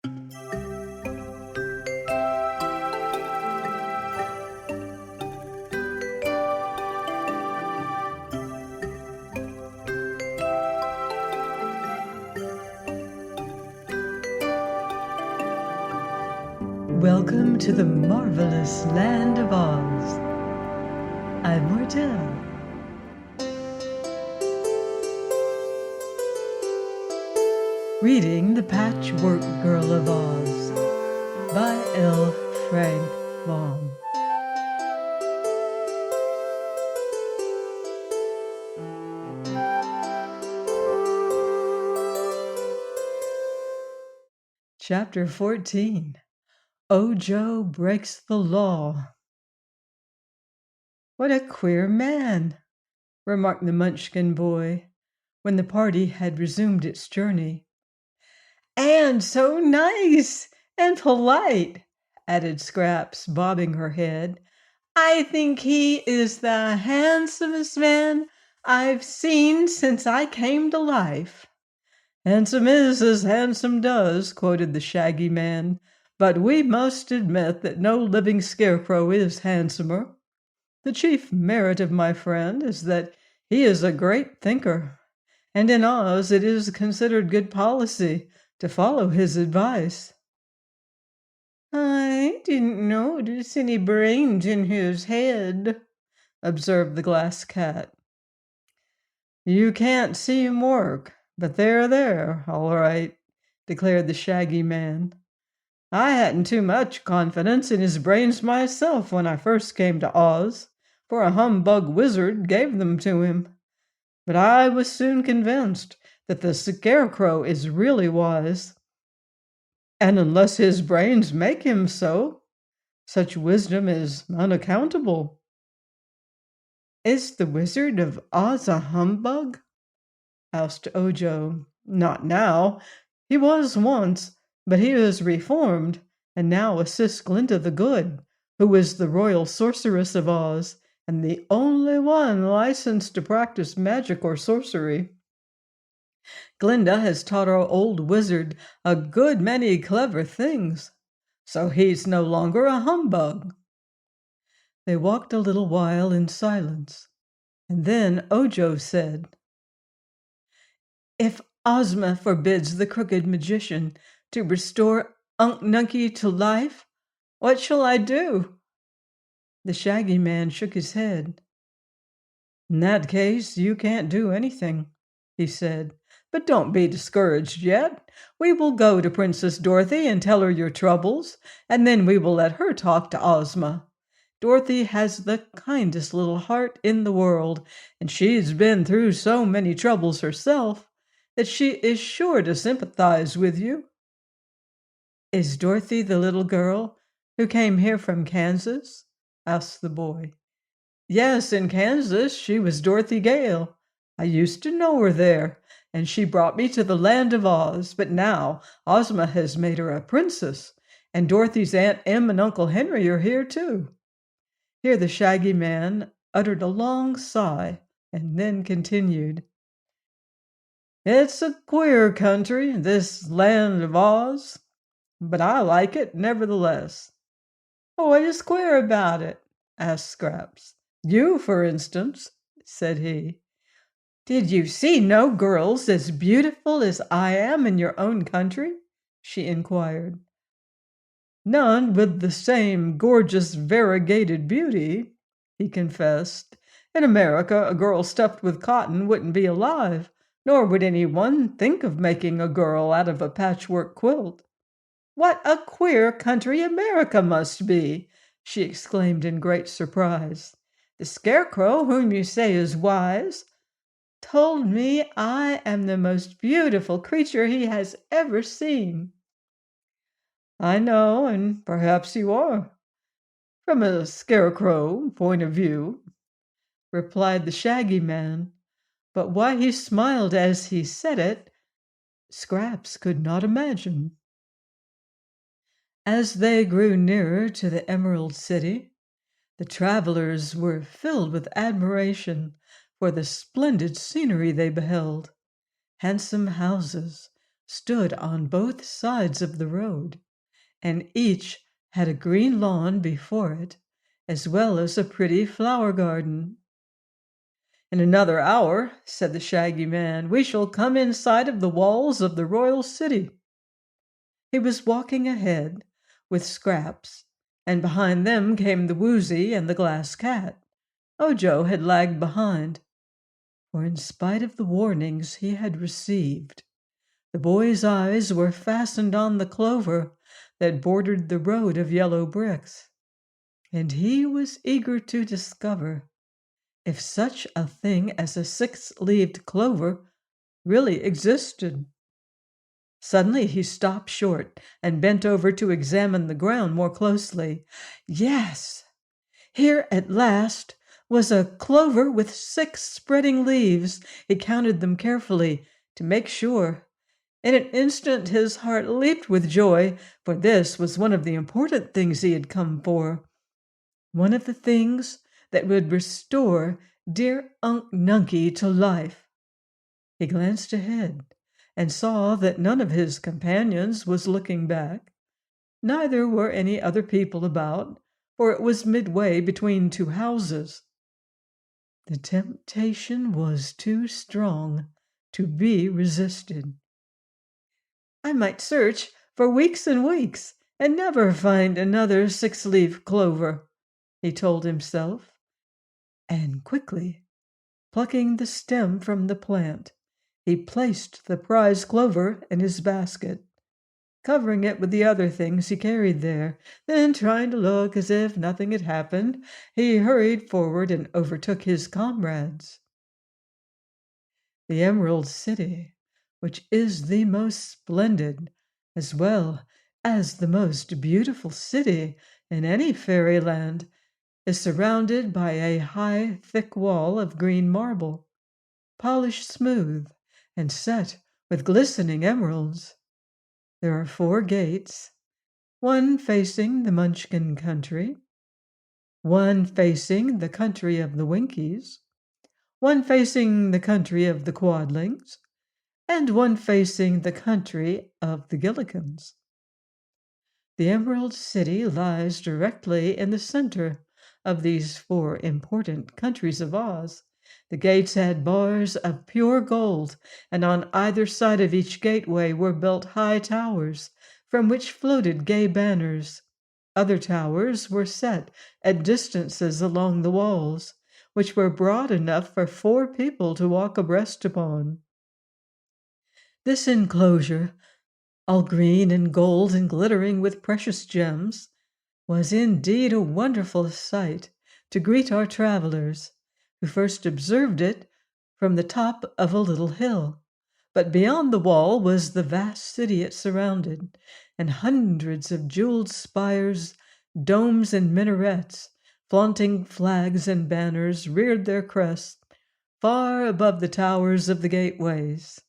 Welcome to the marvelous land of Oz. I'm Mordell. Reading The Patchwork Girl of Oz by L. Frank Baum. Chapter 14. Ojo Breaks the Law. "What a queer man," remarked the Munchkin boy, when the party had resumed its journey. "And so nice and polite," added Scraps, bobbing her head. "I think he is the handsomest man I've seen since I came to life." "Handsome is as handsome does," quoted the Shaggy Man, "but we must admit that no living scarecrow is handsomer. The chief merit of my friend is that he is a great thinker, and in Oz it is considered good policy to follow his advice." "I didn't notice any brains in his head," observed the Glass Cat. "You can't see him work, but they're there, all right," declared the Shaggy Man. "I hadn't too much confidence in his brains myself when I first came to Oz, for a humbug wizard gave them to him. But I was soon convinced that the Scarecrow is really wise, and unless his brains make him so, such wisdom is unaccountable." "Is the Wizard of Oz a humbug?" asked Ojo. "Not now. He was once, but he is reformed, and now assists Glinda the Good, who is the royal sorceress of Oz, and the only one licensed to practice magic or sorcery. Glinda has taught our old wizard a good many clever things, so he's no longer a humbug." They walked a little while in silence, and then Ojo said, "If Ozma forbids the crooked magician to restore Unc Nunkie to life, what shall I do?" The Shaggy Man shook his head. "In that case, you can't do anything," he said. "But don't be discouraged yet. We will go to Princess Dorothy and tell her your troubles, and then we will let her talk to Ozma. Dorothy has the kindest little heart in the world, and she's been through so many troubles herself that she is sure to sympathize with you." "Is Dorothy the little girl who came here from Kansas?" asked the boy. "Yes, in Kansas she was Dorothy Gale. I used to know her there, and she brought me to the land of Oz. But now Ozma has made her a princess, and Dorothy's Aunt Em and Uncle Henry are here too." Here the Shaggy Man uttered a long sigh and then continued, "It's a queer country, this land of Oz, but I like it nevertheless." "What is queer about it?" asked Scraps. "You, for instance," said he. "Did you see no girls as beautiful as I am in your own country?" she inquired. "None with the same gorgeous variegated beauty," he confessed. "In America, a girl stuffed with cotton wouldn't be alive, nor would anyone think of making a girl out of a patchwork quilt." "What a queer country America must be!" she exclaimed in great surprise. "The Scarecrow, whom you say is wise, told me I am the most beautiful creature he has ever seen." "I know, and perhaps you are, from a Scarecrow point of view," replied the Shaggy Man, but why he smiled as he said it, Scraps could not imagine. As they grew nearer to the Emerald City, the travelers were filled with admiration for the splendid scenery they beheld. Handsome houses, stood on both sides of the road, and each had a green lawn before it, as well as a pretty flower garden. "In another hour," said the Shaggy Man, "we shall come in sight of the walls of the royal city." He was walking ahead with Scraps, and behind them came the Woozy and the Glass Cat. Ojo had lagged behind, for in spite of the warnings he had received, the boy's eyes were fastened on the clover that bordered the road of yellow bricks, and he was eager to discover if such a thing as a six-leaved clover really existed. Suddenly he stopped short and bent over to examine the ground more closely. Yes! Here at last was a clover with 6 spreading leaves. He counted them carefully to make sure. In an instant his heart leaped with joy, for this was one of the important things he had come for. One of the things that would restore dear Unc Nunkie to life. He glanced ahead and saw that none of his companions was looking back. Neither were any other people about, for it was midway between 2 houses. The temptation was too strong to be resisted. "I might search for weeks and weeks and never find another 6-leaf clover," he told himself, and quickly plucking the stem from the plant, he placed the prize clover in his basket, covering it with the other things he carried there. Then, trying to look as if nothing had happened, he hurried forward and overtook his comrades. The Emerald City, which is the most splendid as well as the most beautiful city in any fairyland, is surrounded by a high, thick wall of green marble, polished smooth and set with glistening emeralds. There are 4 gates, one facing the Munchkin country, one facing the country of the Winkies, one facing the country of the Quadlings, and one facing the country of the Gillikins. The Emerald City lies directly in the center of these 4 important countries of Oz. The gates had bars of pure gold, and on either side of each gateway were built high towers, from which floated gay banners. Other towers were set at distances along the walls, which were broad enough for 4 people to walk abreast upon. This enclosure, all green and gold and glittering with precious gems, was indeed a wonderful sight to greet our travelers, who first observed it from the top of a little hill. But beyond the wall was the vast city it surrounded, and hundreds of jeweled spires, domes, and minarets, flaunting flags and banners, reared their crests far above the towers of the gateways.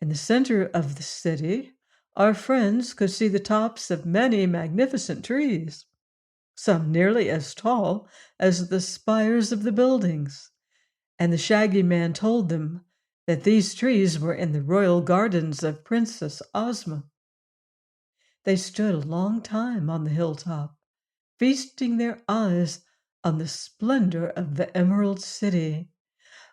In the center of the city, our friends could see the tops of many magnificent trees, some nearly as tall as the spires of the buildings, and the Shaggy Man told them that these trees were in the royal gardens of Princess Ozma. They stood a long time on the hilltop, feasting their eyes on the splendor of the Emerald City.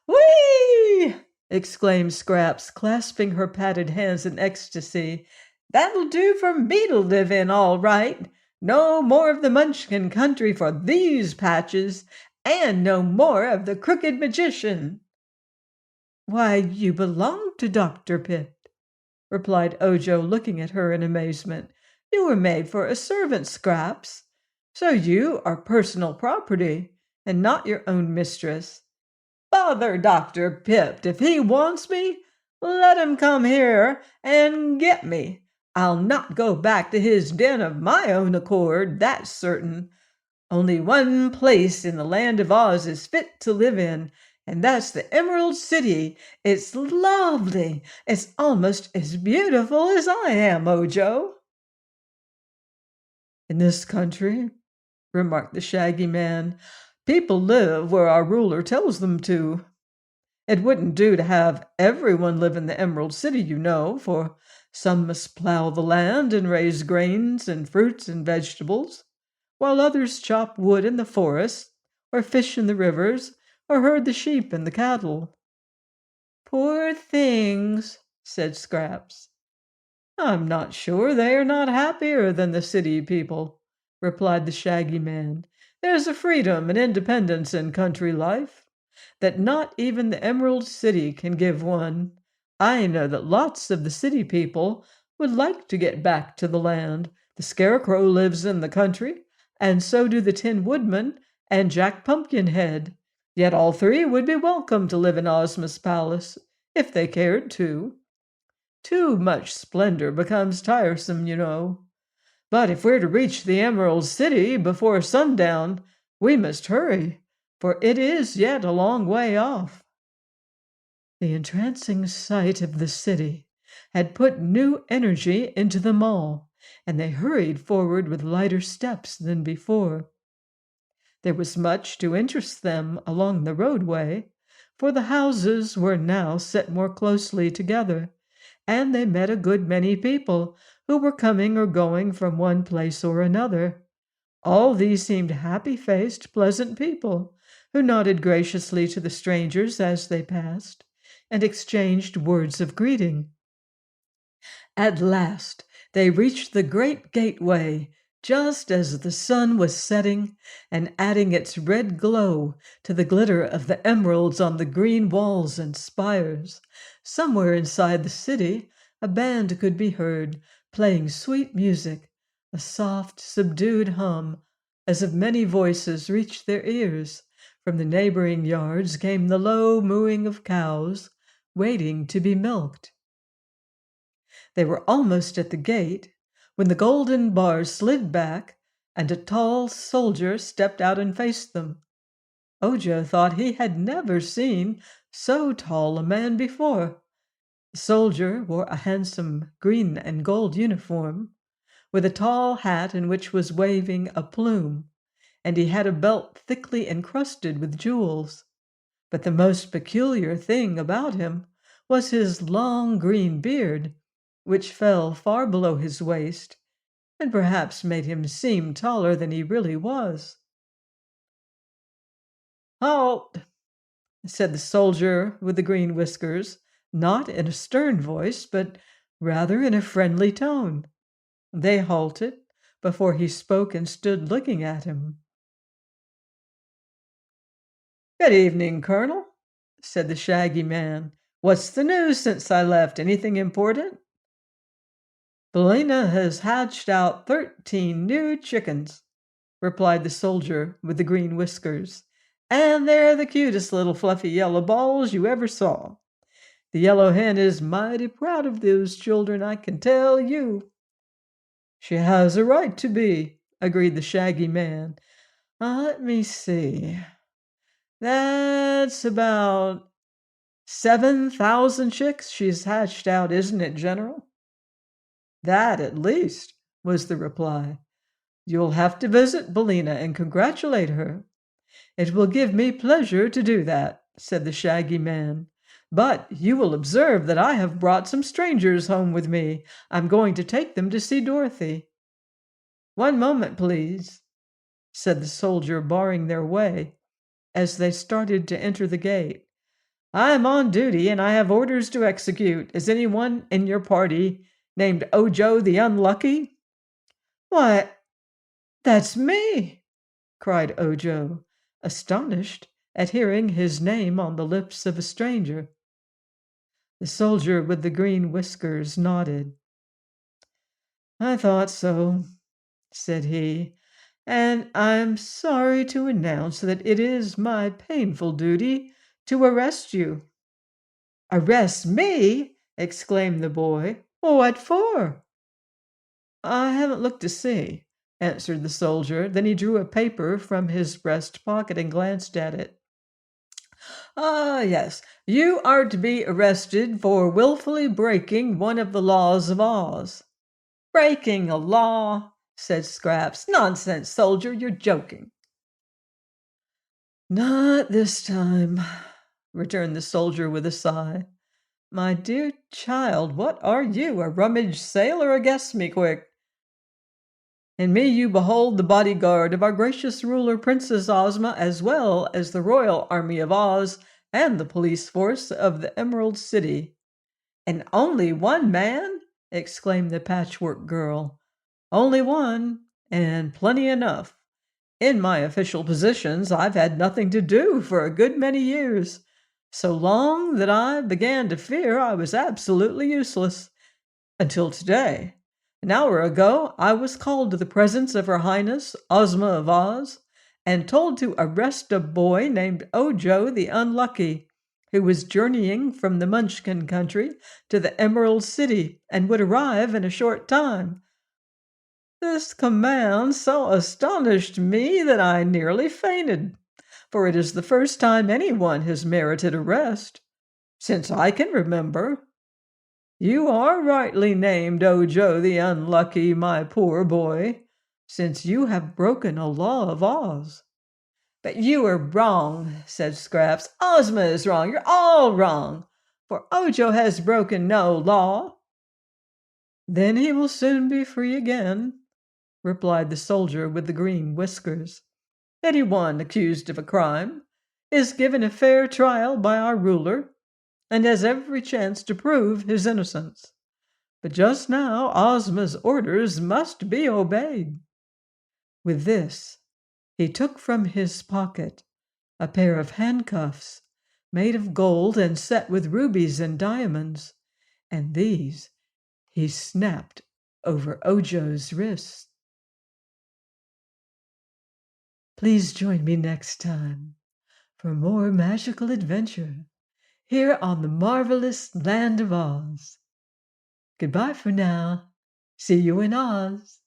"Whee!" exclaimed Scraps, clasping her padded hands in ecstasy. "That'll do for me to live in, all right. No more of the Munchkin country for these patches, and no more of the Crooked Magician." "Why, you belong to Dr. Pip," replied Ojo, looking at her in amazement. "You were made for a servant, Scraps, so you are personal property and not your own mistress." "Bother Dr. Pip! If he wants me, let him come here and get me. I'll not go back to his den of my own accord, that's certain. Only one place in the land of Oz is fit to live in, and that's the Emerald City. It's lovely. It's almost as beautiful as I am, Ojo." "In this country," remarked the Shaggy Man, "people live where our ruler tells them to. It wouldn't do to have everyone live in the Emerald City, you know, for Some must plow the land and raise grains and fruits and vegetables, while others chop wood in the forest, or fish in the rivers, or herd the sheep and the cattle. Poor things, said Scraps. I'm not sure they are not happier than the city people, replied the Shaggy Man. There's a freedom and independence in country life that not even the Emerald City can give one. I know that lots of the city people would like to get back to the land. The Scarecrow lives in the country, and so do the Tin Woodman and Jack Pumpkinhead. Yet all three would be welcome to live in Ozma's palace, if they cared to. Too much splendor becomes tiresome, you know. But if we're to reach the Emerald City before sundown, we must hurry, for it is yet a long way off. The entrancing sight of the city had put new energy into them all, and they hurried forward with lighter steps than before. There was much to interest them along the roadway, for the houses were now set more closely together, and they met a good many people who were coming or going from one place or another. All these seemed happy-faced, pleasant people, who nodded graciously to the strangers as they passed, and exchanged words of greeting. At last they reached the great gateway, just as the sun was setting and adding its red glow to the glitter of the emeralds on the green walls and spires. Somewhere inside the city, a band could be heard, playing sweet music, a soft, subdued hum, as of many voices reached their ears. From the neighboring yards came the low mooing of cows, waiting to be milked. They were almost at the gate when the golden bars slid back and a tall soldier stepped out and faced them. Ojo thought he had never seen so tall a man before. The soldier wore a handsome green and gold uniform, with a tall hat in which was waving a plume, and he had a belt thickly encrusted with jewels. But the most peculiar thing about him was his long green beard, which fell far below his waist, and perhaps made him seem taller than he really was. "Halt!" said the soldier with the green whiskers, not in a stern voice, but rather in a friendly tone. They halted before he spoke and stood looking at him. "Good evening, Colonel," said the Shaggy Man. "What's the news since I left? Anything important?" "Billina has hatched out 13 new chickens," replied the soldier with the green whiskers, "and they're the cutest little fluffy yellow balls you ever saw. The yellow hen is mighty proud of those children, I can tell you." "She has a right to be," agreed the Shaggy Man. Let me see. That's about 7,000 chicks she's hatched out, isn't it, General?" "That at least," was the reply. "You'll have to visit Billina and congratulate her." "It will give me pleasure to do that," said the Shaggy Man. "But you will observe that I have brought some strangers home with me. I'm going to take them to see Dorothy." "One moment, please," said the soldier, barring their way as they started to enter the gate. "I am on duty and I have orders to execute. Is anyone in your party named Ojo the Unlucky?" "Why, that's me!" cried Ojo, astonished at hearing his name on the lips of a stranger. The soldier with the green whiskers nodded. "I thought so," said he, "and I'm sorry to announce that it is my painful duty to arrest you." "Arrest me!" exclaimed the boy. "What for?" "I haven't looked to see," answered the soldier. Then he drew a paper from his breast pocket and glanced at it. "Ah, yes. You are to be arrested for willfully breaking one of the laws of Oz." "Breaking a law?" said Scraps. "Nonsense, soldier, you're joking." "Not this time," returned the soldier with a sigh. My dear child, what are you, a rummage sale or a guess me quick? In me you behold the bodyguard of our gracious ruler Princess Ozma, as well as the royal army of Oz and the police force of the Emerald City. And only one man? Exclaimed the Patchwork Girl. Only one, and plenty enough. In my official positions, I've had nothing to do for a good many years, so long that I began to fear I was absolutely useless. Until today. An hour ago, I was called to the presence of Her Highness Ozma of Oz and told to arrest a boy named Ojo the Unlucky, who was journeying from the Munchkin country to the Emerald City and would arrive in a short time. This command so astonished me that I nearly fainted, for it is the first time anyone has merited arrest, since I can remember. You are rightly named Ojo the Unlucky, my poor boy, since you have broken a law of Oz. But you are wrong, said Scraps. Ozma is wrong. You're all wrong, for Ojo has broken no law. Then he will soon be free again, replied the soldier with the green whiskers. Anyone accused of a crime is given a fair trial by our ruler and has every chance to prove his innocence. But just now Ozma's orders must be obeyed. With this, he took from his pocket a pair of handcuffs made of gold and set with rubies and diamonds, and these he snapped over Ojo's wrists. Please join me next time for more magical adventure here on the marvelous land of Oz. Goodbye for now. See you in Oz.